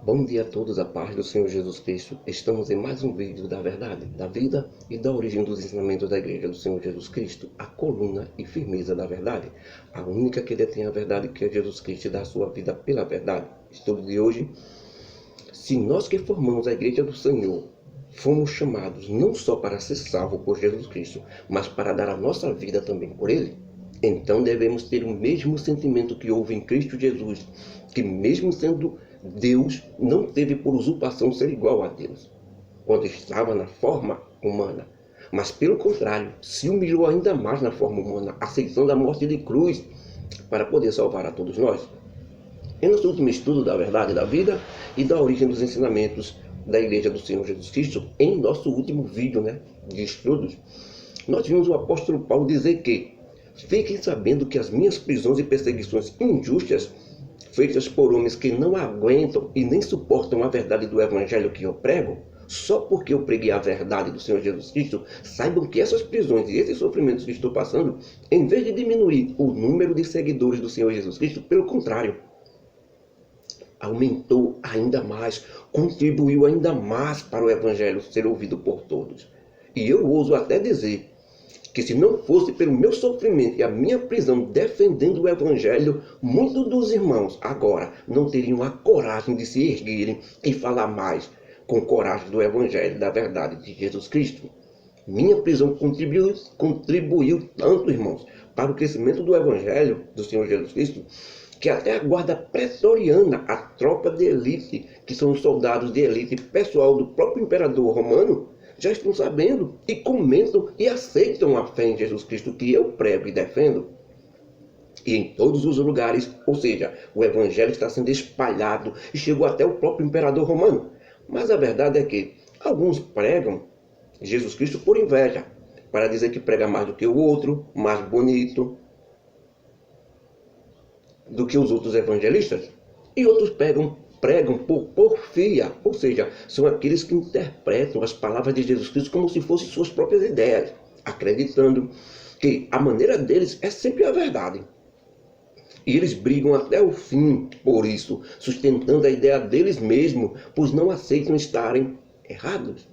Bom dia a todos, a paz do Senhor Jesus Cristo. Estamos em mais um vídeo da verdade, da vida e da origem dos ensinamentos da Igreja do Senhor Jesus Cristo, a coluna e firmeza da verdade, a única que detém a verdade, que é Jesus Cristo, e dá a sua vida pela verdade. Estudo de hoje: se nós que formamos a Igreja do Senhor fomos chamados não só para ser salvos por Jesus Cristo, mas para dar a nossa vida também por Ele, então devemos ter o mesmo sentimento que houve em Cristo Jesus, que mesmo sendo Deus, não teve por usurpação ser igual a Deus, quando estava na forma humana, mas pelo contrário, se humilhou ainda mais na forma humana, aceitando a morte de cruz, para poder salvar a todos nós. Em nosso último estudo da verdade da vida e da origem dos ensinamentos da Igreja do Senhor Jesus Cristo, em nosso último vídeo de estudos, nós vimos o apóstolo Paulo dizer que: fiquem sabendo que as minhas prisões e perseguições injustas, feitas por homens que não aguentam e nem suportam a verdade do Evangelho que eu prego, só porque eu preguei a verdade do Senhor Jesus Cristo, saibam que essas prisões e esses sofrimentos que estou passando, em vez de diminuir o número de seguidores do Senhor Jesus Cristo, pelo contrário, aumentou ainda mais, contribuiu ainda mais para o Evangelho ser ouvido por todos. E eu ouso até dizer que, se não fosse pelo meu sofrimento e a minha prisão defendendo o Evangelho, muitos dos irmãos agora não teriam a coragem de se erguerem e falar mais com coragem do Evangelho, da verdade de Jesus Cristo. Minha prisão contribuiu tanto, irmãos, para o crescimento do Evangelho do Senhor Jesus Cristo, que até a guarda pretoriana, a tropa de elite, que são os soldados de elite pessoal do próprio imperador romano, já estão sabendo e comentam e aceitam a fé em Jesus Cristo que eu prego e defendo. E em todos os lugares, ou seja, o Evangelho está sendo espalhado e chegou até o próprio imperador romano. Mas a verdade é que alguns pregam Jesus Cristo por inveja, para dizer que prega mais do que o outro, mais bonito do que os outros evangelistas. E outros pregam por porfia, ou seja, são aqueles que interpretam as palavras de Jesus Cristo como se fossem suas próprias ideias, acreditando que a maneira deles é sempre a verdade. E eles brigam até o fim por isso, sustentando a ideia deles mesmos, pois não aceitam estarem errados.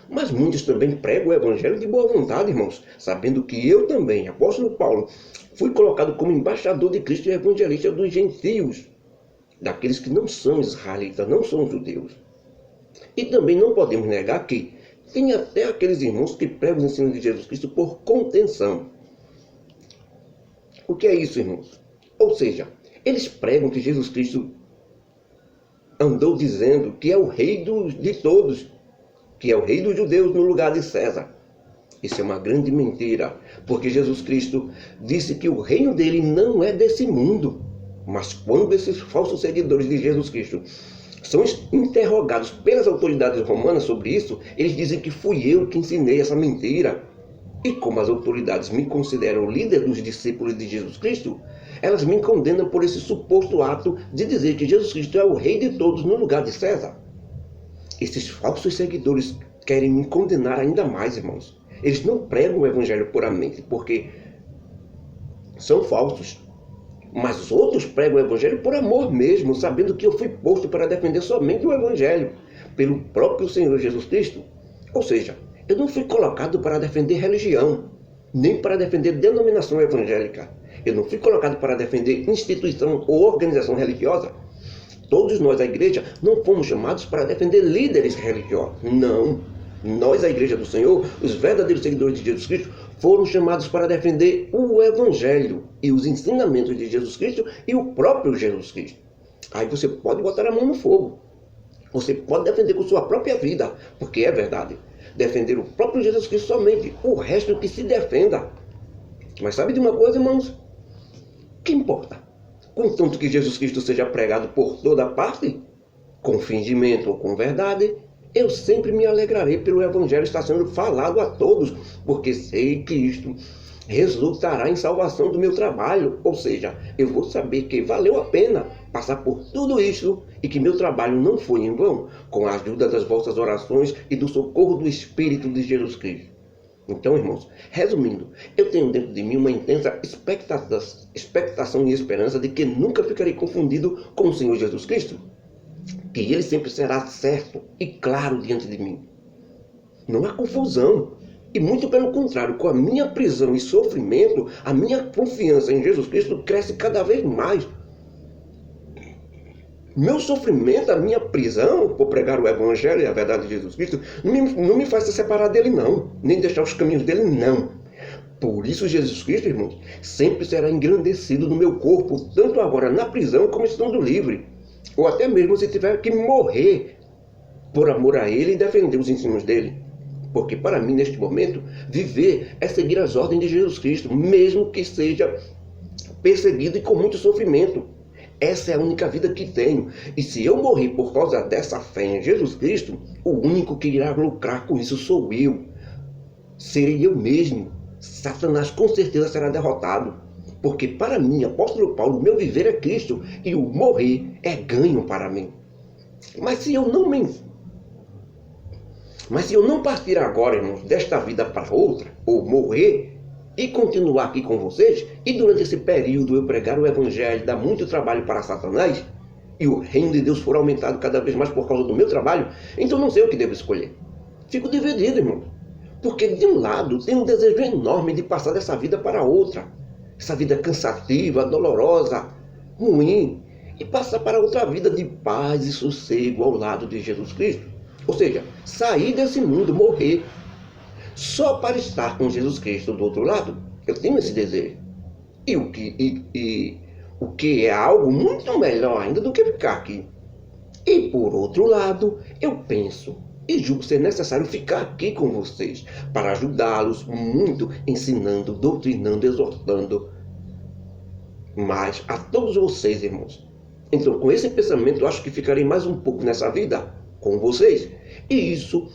Mas muitos também pregam o Evangelho de boa vontade, irmãos, sabendo que eu também, apóstolo Paulo, fui colocado como embaixador de Cristo e evangelista dos gentios, daqueles que não são israelitas, não são judeus. E também não podemos negar que tem até aqueles irmãos que pregam os ensinos de Jesus Cristo por contenção. O que é isso, irmãos? Ou seja, eles pregam que Jesus Cristo andou dizendo que é o rei de todos, que é o rei dos judeus no lugar de César. Isso é uma grande mentira, porque Jesus Cristo disse que o reino dele não é desse mundo. Mas quando esses falsos seguidores de Jesus Cristo são interrogados pelas autoridades romanas sobre isso, eles dizem que fui eu que ensinei essa mentira. E como as autoridades me consideram líder dos discípulos de Jesus Cristo, elas me condenam por esse suposto ato de dizer que Jesus Cristo é o rei de todos no lugar de César. Esses falsos seguidores querem me condenar ainda mais, irmãos. Eles não pregam o Evangelho puramente, porque são falsos. Mas outros pregam o Evangelho por amor mesmo, sabendo que eu fui posto para defender somente o Evangelho, pelo próprio Senhor Jesus Cristo. Ou seja, eu não fui colocado para defender religião, nem para defender denominação evangélica. Eu não fui colocado para defender instituição ou organização religiosa. Todos nós, a igreja, não fomos chamados para defender líderes religiosos. Não. Nós, a Igreja do Senhor, os verdadeiros seguidores de Jesus Cristo, foram chamados para defender o Evangelho e os ensinamentos de Jesus Cristo e o próprio Jesus Cristo. Aí você pode botar a mão no fogo. Você pode defender com sua própria vida, porque é verdade. Defender o próprio Jesus Cristo somente, o resto que se defenda. Mas sabe de uma coisa, irmãos? O que importa? Contanto que Jesus Cristo seja pregado por toda parte, com fingimento ou com verdade, eu sempre me alegrarei pelo Evangelho estar sendo falado a todos, porque sei que isto resultará em salvação do meu trabalho. Ou seja, eu vou saber que valeu a pena passar por tudo isso e que meu trabalho não foi em vão, com a ajuda das vossas orações e do socorro do Espírito de Jesus Cristo. Então, irmãos, resumindo, eu tenho dentro de mim uma intensa expectação e esperança de que nunca ficarei confundido com o Senhor Jesus Cristo. que ele sempre será certo e claro diante de mim. Não há confusão. E muito pelo contrário, com a minha prisão e sofrimento, a minha confiança em Jesus Cristo cresce cada vez mais. Meu sofrimento, a minha prisão, por pregar o Evangelho e a verdade de Jesus Cristo, não me faz se separar dele, não. Nem deixar os caminhos dele, não. Por isso, Jesus Cristo, irmãos, sempre será engrandecido no meu corpo, tanto agora na prisão como estando livre. Ou até mesmo se tiver que morrer por amor a ele e defender os ensinos dele. Porque para mim, neste momento, viver é seguir as ordens de Jesus Cristo, mesmo que seja perseguido e com muito sofrimento. Essa é a única vida que tenho. E se eu morrer por causa dessa fé em Jesus Cristo, o único que irá lucrar com isso sou eu. Serei eu mesmo. Satanás com certeza será derrotado. Porque para mim, apóstolo Paulo, o meu viver é Cristo e o morrer é ganho para mim. Mas se eu não partir agora, irmãos, desta vida para outra, ou morrer, e continuar aqui com vocês, e durante esse período eu pregar o Evangelho, dar muito trabalho para Satanás, e o reino de Deus for aumentado cada vez mais por causa do meu trabalho, então não sei o que devo escolher. Fico dividido, irmão. Porque de um lado tenho um desejo enorme de passar dessa vida para outra. Essa vida cansativa, dolorosa, ruim, e passar para outra vida de paz e sossego ao lado de Jesus Cristo. Ou seja, sair desse mundo, morrer, só para estar com Jesus Cristo do outro lado. Eu tenho esse desejo. O que é algo muito melhor ainda do que ficar aqui. E por outro lado, eu penso e julgo ser necessário ficar aqui com vocês para ajudá-los muito, ensinando, doutrinando, exortando. Mas a todos vocês, irmãos. Então, com esse pensamento, eu acho que ficarei mais um pouco nessa vida com vocês. E isso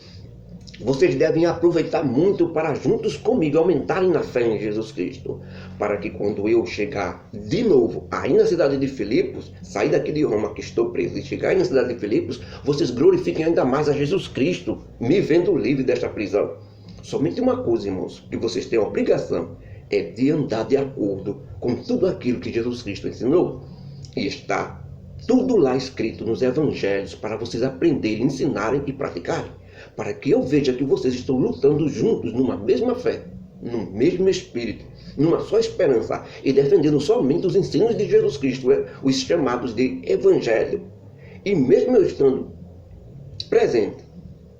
vocês devem aproveitar muito para juntos comigo aumentarem na fé em Jesus Cristo, para que quando eu chegar de novo aí na cidade de Filipos, sair daqui de Roma que estou preso e chegar aí na cidade de Filipos, vocês glorifiquem ainda mais a Jesus Cristo, me vendo livre desta prisão. Somente uma coisa, irmãos, que vocês têm a obrigação é de andar de acordo com tudo aquilo que Jesus Cristo ensinou. E está tudo lá escrito nos evangelhos para vocês aprenderem, ensinarem e praticarem. Para que eu veja que vocês estão lutando juntos numa mesma fé, num mesmo espírito, numa só esperança e defendendo somente os ensinos de Jesus Cristo, os chamados de evangelho. E mesmo eu estando presente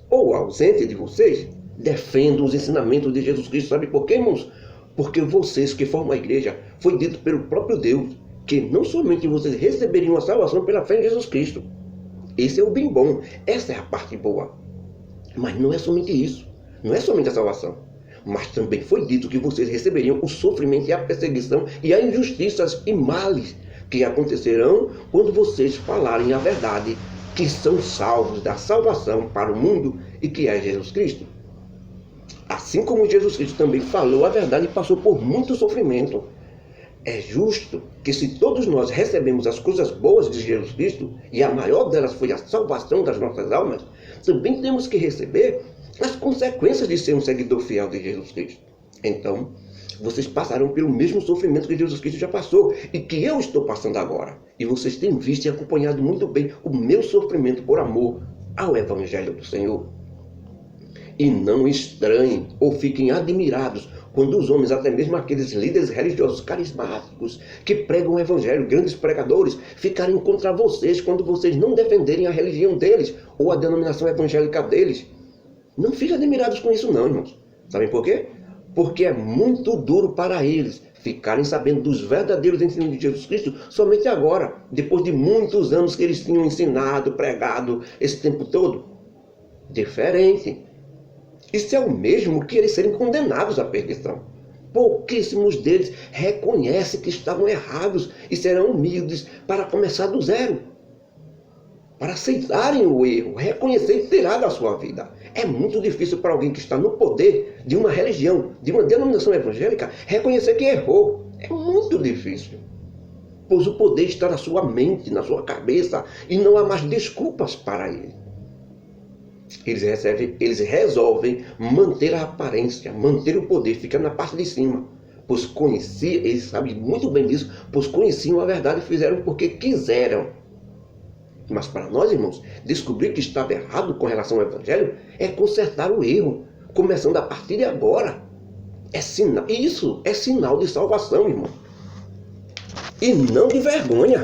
ou ausente de vocês, defendo os ensinamentos de Jesus Cristo. Sabe por quê, irmãos? Porque vocês que formam a igreja, foi dito pelo próprio Deus que não somente vocês receberiam a salvação pela fé em Jesus Cristo. Esse é o bem bom, essa é a parte boa. Mas não é somente isso, não é somente a salvação. Mas também foi dito que vocês receberiam o sofrimento e a perseguição e as injustiças e males que acontecerão quando vocês falarem a verdade, que são salvos da salvação para o mundo e que é Jesus Cristo. Assim como Jesus Cristo também falou a verdade e passou por muito sofrimento. É justo que se todos nós recebemos as coisas boas de Jesus Cristo, e a maior delas foi a salvação das nossas almas, também temos que receber as consequências de ser um seguidor fiel de Jesus Cristo. Então, vocês passaram pelo mesmo sofrimento que Jesus Cristo já passou e que eu estou passando agora. E vocês têm visto e acompanhado muito bem o meu sofrimento por amor ao Evangelho do Senhor. E não estranhem ou fiquem admirados quando os homens, até mesmo aqueles líderes religiosos carismáticos que pregam o Evangelho, grandes pregadores, ficarem contra vocês quando vocês não defenderem a religião deles ou a denominação evangélica deles. Não fiquem admirados com isso não, irmãos. Sabem por quê? Porque é muito duro para eles ficarem sabendo dos verdadeiros ensinos de Jesus Cristo somente agora, depois de muitos anos que eles tinham ensinado, pregado esse tempo todo. Diferente. Isso é o mesmo que eles serem condenados à perdição. Pouquíssimos deles reconhecem que estavam errados e serão humildes para começar do zero. Para aceitarem o erro, reconhecer e tirar da sua vida. É muito difícil para alguém que está no poder de uma religião, de uma denominação evangélica, reconhecer que errou. É muito difícil. Pois o poder está na sua mente, na sua cabeça, e não há mais desculpas para ele. Eles resolvem manter a aparência, manter o poder, ficar na parte de cima. Pois conheciam, eles sabem muito bem disso, pois conheciam a verdade e fizeram porque quiseram. Mas para nós, irmãos, descobrir que estava errado com relação ao Evangelho é consertar o erro, começando a partir de agora. Isso é sinal de salvação, irmão. E não de vergonha.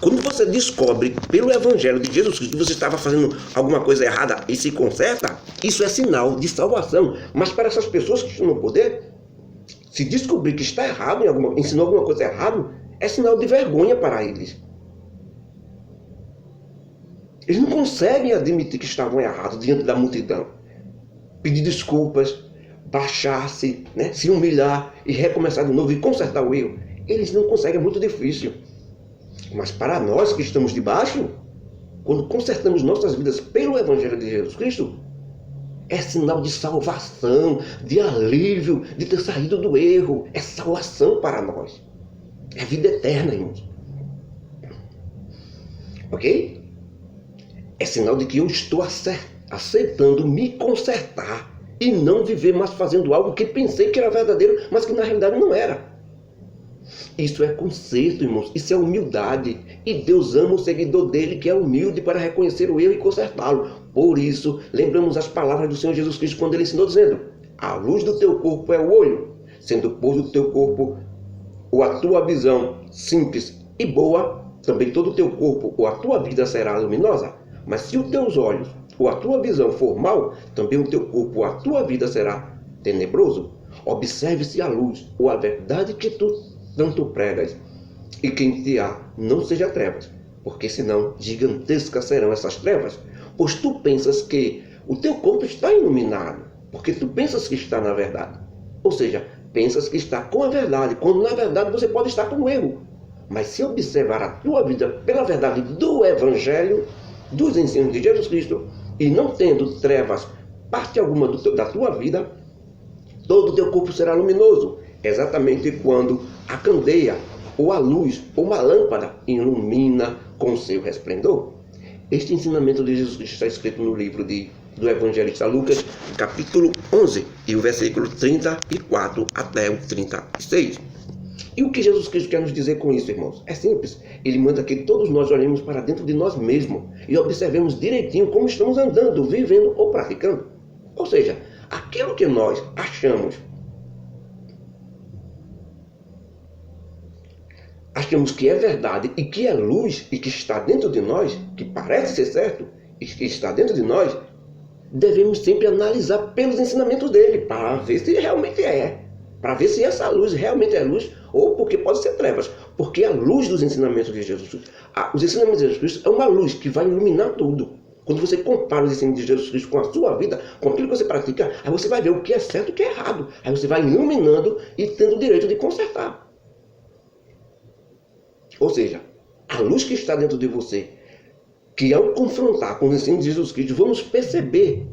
Quando você descobre pelo Evangelho de Jesus Cristo que você estava fazendo alguma coisa errada e se conserta, isso é sinal de salvação. Mas para essas pessoas que estão no poder, se descobrir que está errado, ensinou alguma coisa errada, é sinal de vergonha para eles. Eles não conseguem admitir que estavam errados diante da multidão. Pedir desculpas, baixar-se, se humilhar e recomeçar de novo e consertar o erro. Eles não conseguem, é muito difícil. Mas para nós que estamos debaixo, quando consertamos nossas vidas pelo Evangelho de Jesus Cristo, é sinal de salvação, de alívio, de ter saído do erro. É salvação para nós. É vida eterna, irmãos. Ok? É sinal de que eu estou aceitando me consertar e não viver mais fazendo algo que pensei que era verdadeiro, mas que na realidade não era. Isso é conserto, irmãos. Isso é humildade. E Deus ama o seguidor dele que é humilde para reconhecer o erro e consertá-lo. Por isso, lembramos as palavras do Senhor Jesus Cristo quando ele ensinou dizendo: a luz do teu corpo é o olho, sendo pôs do teu corpo ou a tua visão simples e boa, também todo o teu corpo ou a tua vida será luminosa. Mas se os teus olhos ou a tua visão for mal, também o teu corpo ou a tua vida será tenebroso. Observe-se a luz ou a verdade que tu tanto pregas, e quem te há não seja trevas, porque senão gigantescas serão essas trevas. Pois tu pensas que o teu corpo está iluminado, porque tu pensas que está na verdade. Ou seja, pensas que está com a verdade, quando na verdade você pode estar com o erro. Mas se observar a tua vida pela verdade do Evangelho, dos ensinos de Jesus Cristo, e não tendo trevas parte alguma da tua vida, todo o teu corpo será luminoso, exatamente quando a candeia, ou a luz, ou uma lâmpada ilumina com seu resplendor. Este ensinamento de Jesus Cristo está escrito no livro do evangelista Lucas, capítulo 11, e o versículo 34 até o 36. E o que Jesus Cristo quer nos dizer com isso, irmãos? É simples. Ele manda que todos nós olhemos para dentro de nós mesmos e observemos direitinho como estamos andando, vivendo ou praticando. Ou seja, aquilo que nós achamos que é verdade e que é luz e que está dentro de nós, que parece ser certo e que está dentro de nós, devemos sempre analisar pelos ensinamentos dele para ver se realmente é. Para ver se essa luz realmente é luz ou porque pode ser trevas. Porque a luz dos ensinamentos de Jesus Cristo, os ensinamentos de Jesus Cristo é uma luz que vai iluminar tudo. Quando você compara os ensinos de Jesus Cristo com a sua vida, com aquilo que você pratica, aí você vai ver o que é certo e o que é errado. Aí você vai iluminando e tendo o direito de consertar. Ou seja, a luz que está dentro de você, que ao confrontar com os ensinos de Jesus Cristo, vamos perceber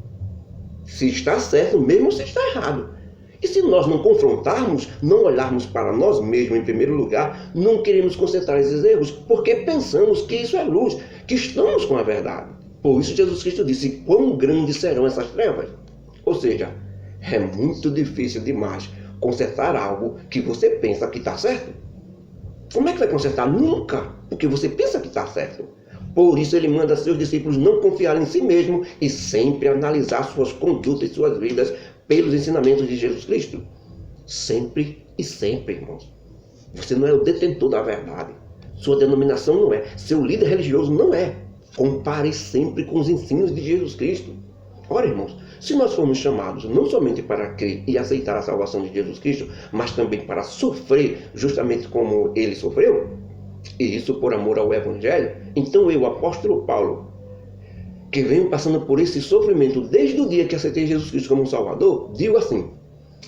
se está certo mesmo ou se está errado. E se nós não confrontarmos, não olharmos para nós mesmos em primeiro lugar, não queremos consertar esses erros, porque pensamos que isso é luz, que estamos com a verdade. Por isso Jesus Cristo disse: quão grandes serão essas trevas? Ou seja, é muito difícil demais consertar algo que você pensa que está certo. Como é que vai consertar? Nunca, porque você pensa que está certo. Por isso ele manda seus discípulos não confiarem em si mesmos e sempre analisar suas condutas e suas vidas pelos ensinamentos de Jesus Cristo. Sempre e sempre, irmãos. Você não é o detentor da verdade. Sua denominação não é. Seu líder religioso não é. Compare sempre com os ensinos de Jesus Cristo. Ora, irmãos, se nós formos chamados não somente para crer e aceitar a salvação de Jesus Cristo, mas também para sofrer justamente como ele sofreu, e isso por amor ao Evangelho, então eu, apóstolo Paulo, que venho passando por esse sofrimento desde o dia que aceitei Jesus Cristo como um Salvador, digo assim: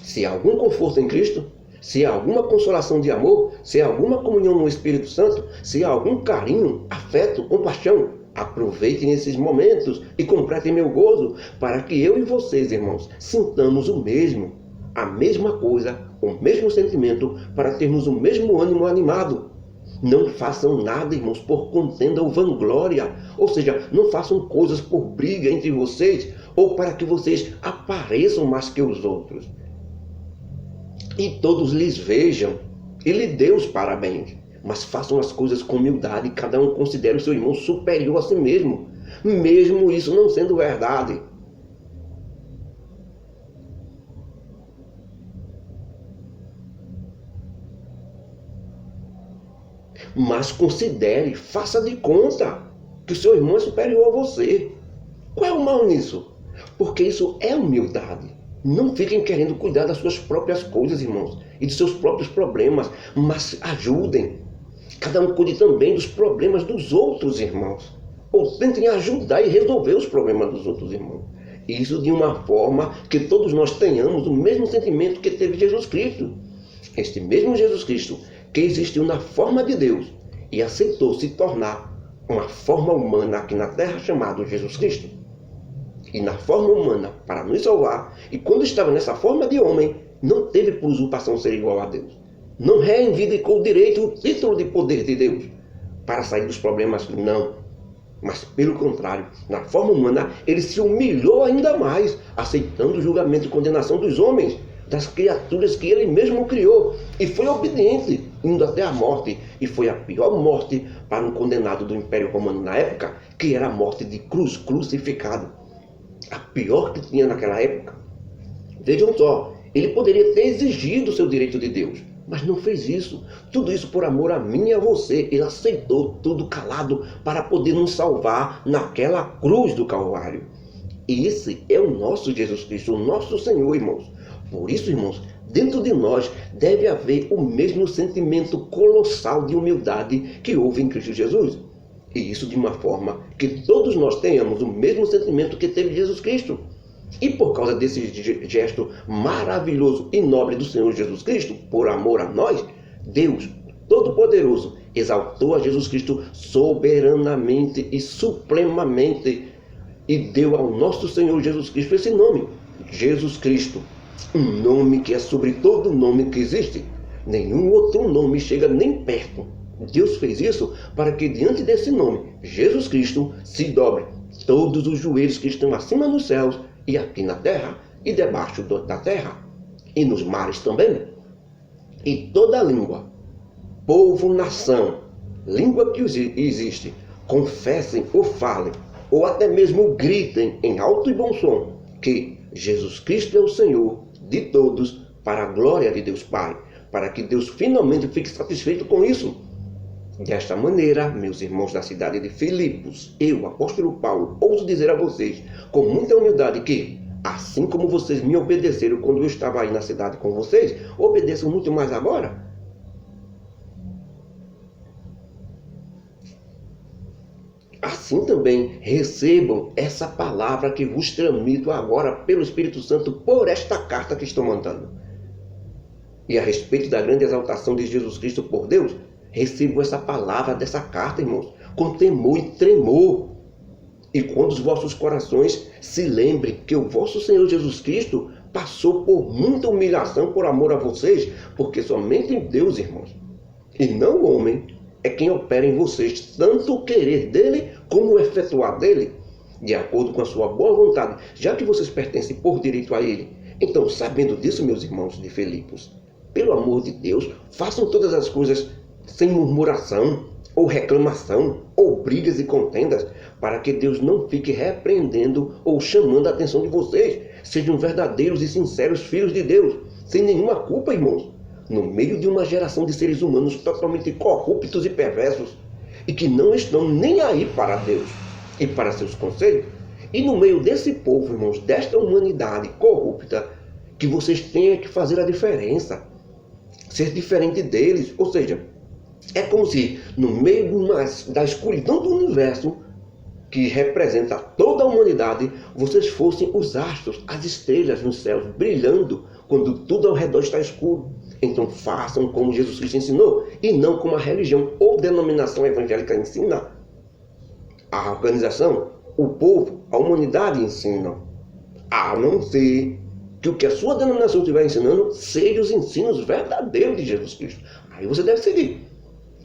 se há algum conforto em Cristo, se há alguma consolação de amor, se há alguma comunhão no Espírito Santo, se há algum carinho, afeto, compaixão, aproveitem esses momentos e completem meu gozo, para que eu e vocês, irmãos, sintamos o mesmo, a mesma coisa, o mesmo sentimento, para termos o mesmo ânimo animado. Não façam nada, irmãos, por contenda ou vanglória, ou seja, não façam coisas por briga entre vocês, ou para que vocês apareçam mais que os outros. E todos lhes vejam, e lhe dê os parabéns. mas façam as coisas com humildade, cada um considere o seu irmão superior a si mesmo, mesmo isso não sendo verdade. Mas considere, faça de conta que o seu irmão é superior a você. Qual é o mal nisso? Porque isso é humildade. Não fiquem querendo cuidar das suas próprias coisas, irmãos, e dos seus próprios problemas, mas ajudem. Cada um cuide também dos problemas dos outros irmãos. Ou tentem ajudar e resolver os problemas dos outros irmãos. Isso de uma forma que todos nós tenhamos o mesmo sentimento que teve Jesus Cristo. Este mesmo Jesus Cristo, que existiu na forma de Deus e aceitou se tornar uma forma humana aqui na terra, chamado Jesus Cristo, e na forma humana para nos salvar, e quando estava nessa forma de homem, não teve por usurpação ser igual a Deus. Não reivindicou o direito, o título de poder de Deus para sair dos problemas, não. Mas pelo contrário, na forma humana, ele se humilhou ainda mais, aceitando o julgamento e condenação dos homens, das criaturas que ele mesmo criou, e foi obediente, indo até a morte, e foi a pior morte para um condenado do Império Romano na época, que era a morte de cruz, crucificado. A pior que tinha naquela época. Vejam só, ele poderia ter exigido o seu direito de Deus, mas não fez isso. Tudo isso por amor a mim e a você. Ele aceitou tudo calado para poder nos salvar naquela cruz do Calvário. E esse é o nosso Jesus Cristo, o nosso Senhor, irmãos. Por isso, irmãos, dentro de nós deve haver o mesmo sentimento colossal de humildade que houve em Cristo Jesus. E isso de uma forma que todos nós tenhamos o mesmo sentimento que teve Jesus Cristo. E por causa desse gesto maravilhoso e nobre do Senhor Jesus Cristo, por amor a nós, Deus Todo-Poderoso exaltou a Jesus Cristo soberanamente e supremamente e deu ao nosso Senhor Jesus Cristo esse nome, Jesus Cristo. Um nome que é sobre todo nome que existe. Nenhum outro nome chega nem perto. Deus fez isso para que diante desse nome, Jesus Cristo, se dobre todos os joelhos que estão acima nos céus e aqui na terra e debaixo da terra e nos mares também. E toda língua, povo, nação, língua que existe, confessem ou falem, ou até mesmo gritem em alto e bom som que Jesus Cristo é o Senhor de todos, para a glória de Deus Pai, para que Deus finalmente fique satisfeito com isso. Desta maneira, meus irmãos da cidade de Filipos, eu, apóstolo Paulo, ouso dizer a vocês, com muita humildade, que, assim como vocês me obedeceram quando eu estava aí na cidade com vocês, obedeçam muito mais agora. Assim também recebam essa palavra que vos transmito agora pelo Espírito Santo por esta carta que estou mandando. E a respeito da grande exaltação de Jesus Cristo por Deus, recebam essa palavra dessa carta, irmãos, com temor e tremor. E quando os vossos corações se lembrem que o vosso Senhor Jesus Cristo passou por muita humilhação por amor a vocês, porque somente Deus, irmãos, e não o homem, é quem opera em vocês tanto o querer dele como o efetuar dele, de acordo com a sua boa vontade, já que vocês pertencem por direito a ele. Então, sabendo disso, meus irmãos de Filipos, pelo amor de Deus, façam todas as coisas sem murmuração, ou reclamação, ou brigas e contendas, para que Deus não fique repreendendo ou chamando a atenção de vocês. Sejam verdadeiros e sinceros filhos de Deus, sem nenhuma culpa, irmãos, no meio de uma geração de seres humanos totalmente corruptos e perversos, e que não estão nem aí para Deus e para seus conselhos. E no meio desse povo, irmãos, desta humanidade corrupta, que vocês têm que fazer a diferença, ser diferente deles. Ou seja, é como se no meio da escuridão do universo, que representa toda a humanidade, vocês fossem os astros, as estrelas nos céus, brilhando quando tudo ao redor está escuro. Então façam como Jesus Cristo ensinou, e não como a religião ou denominação evangélica ensina. A organização, o povo, a humanidade ensinam. A não ser que o que a sua denominação estiver ensinando seja os ensinos verdadeiros de Jesus Cristo. Aí você deve seguir.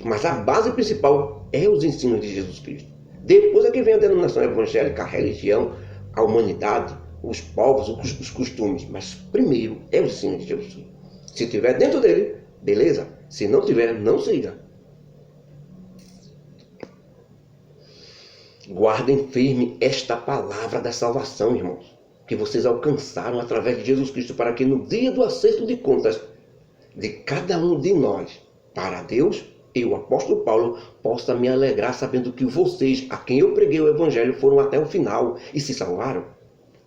Mas a base principal é os ensinos de Jesus Cristo. Depois é que vem a denominação evangélica, a religião, a humanidade, os povos, os costumes. Mas primeiro é o ensino de Jesus Cristo. Se tiver dentro dele, beleza. Se não tiver, não siga. Guardem firme esta palavra da salvação, irmãos, que vocês alcançaram através de Jesus Cristo, para que no dia do acerto de contas de cada um de nós, para Deus, eu, o apóstolo Paulo, possa me alegrar sabendo que vocês, a quem eu preguei o evangelho, foram até o final e se salvaram.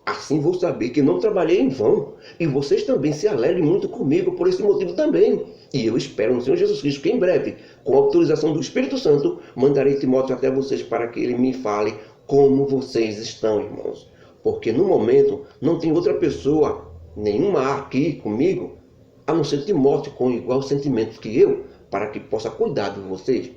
Assim vou saber que não trabalhei em vão, e vocês também se alegrem muito comigo por esse motivo também. E eu espero no Senhor Jesus Cristo que em breve, com a autorização do Espírito Santo, mandarei Timóteo até vocês para que ele me fale como vocês estão, irmãos. Porque no momento não tem outra pessoa, nenhuma aqui comigo, a não ser Timóteo com igual sentimento que eu, para que possa cuidar de vocês.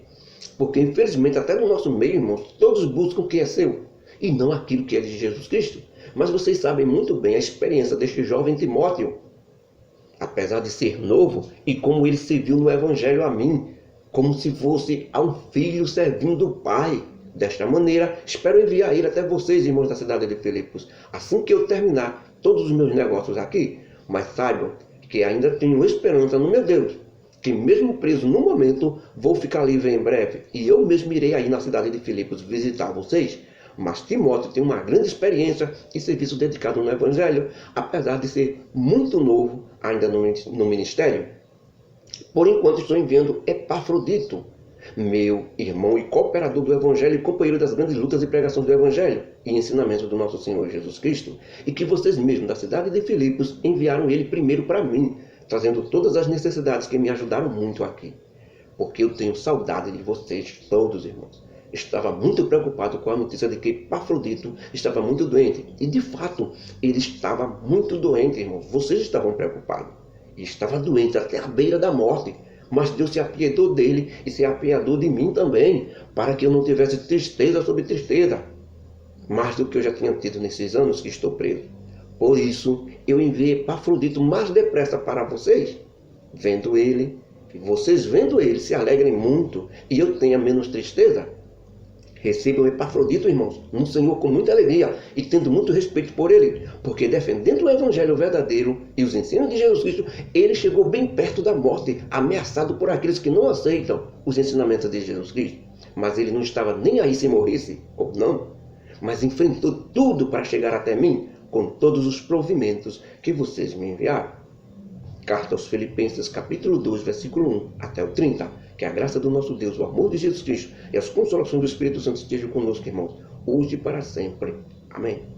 Porque infelizmente até no nosso meio, irmãos, todos buscam o que é seu, e não aquilo que é de Jesus Cristo. Mas vocês sabem muito bem a experiência deste jovem Timóteo, apesar de ser novo, e como ele serviu no Evangelho a mim, como se fosse a um filho servindo o pai. Desta maneira, espero enviar ele até vocês, irmãos da cidade de Filipos, assim que eu terminar todos os meus negócios aqui. Mas saibam que ainda tenho esperança no meu Deus, que mesmo preso no momento, vou ficar livre em breve, e eu mesmo irei aí na cidade de Filipos visitar vocês. Mas Timóteo tem uma grande experiência e serviço dedicado no Evangelho, apesar de ser muito novo ainda no ministério. Por enquanto estou enviando Epafrodito, meu irmão e cooperador do Evangelho e companheiro das grandes lutas e pregações do Evangelho e ensinamento do nosso Senhor Jesus Cristo, e que vocês mesmos da cidade de Filipos enviaram ele primeiro para mim, trazendo todas as necessidades que me ajudaram muito aqui. Porque eu tenho saudade de vocês todos, irmãos. Estava muito preocupado com a notícia de que Epafrodito estava muito doente. E de fato, ele estava muito doente, irmão. Vocês estavam preocupados. E estava doente até a beira da morte. Mas Deus se apiedou dele e se apiedou de mim também, para que eu não tivesse tristeza sobre tristeza, mais do que eu já tinha tido nesses anos que estou preso. Por isso, eu enviei Epafrodito mais depressa para vocês. Vendo ele, vocês vendo ele se alegrem muito e eu tenha menos tristeza. Recebam Epafrodito, irmãos, no Senhor com muita alegria e tendo muito respeito por ele, porque defendendo o Evangelho verdadeiro e os ensinos de Jesus Cristo, ele chegou bem perto da morte, ameaçado por aqueles que não aceitam os ensinamentos de Jesus Cristo. Mas ele não estava nem aí se morresse ou não, mas enfrentou tudo para chegar até mim, com todos os provimentos que vocês me enviaram. Carta aos Filipenses, capítulo 2, versículo 1 até o 30. Que a graça do nosso Deus, o amor de Jesus Cristo e as consolações do Espírito Santo estejam conosco, irmãos, hoje e para sempre. Amém.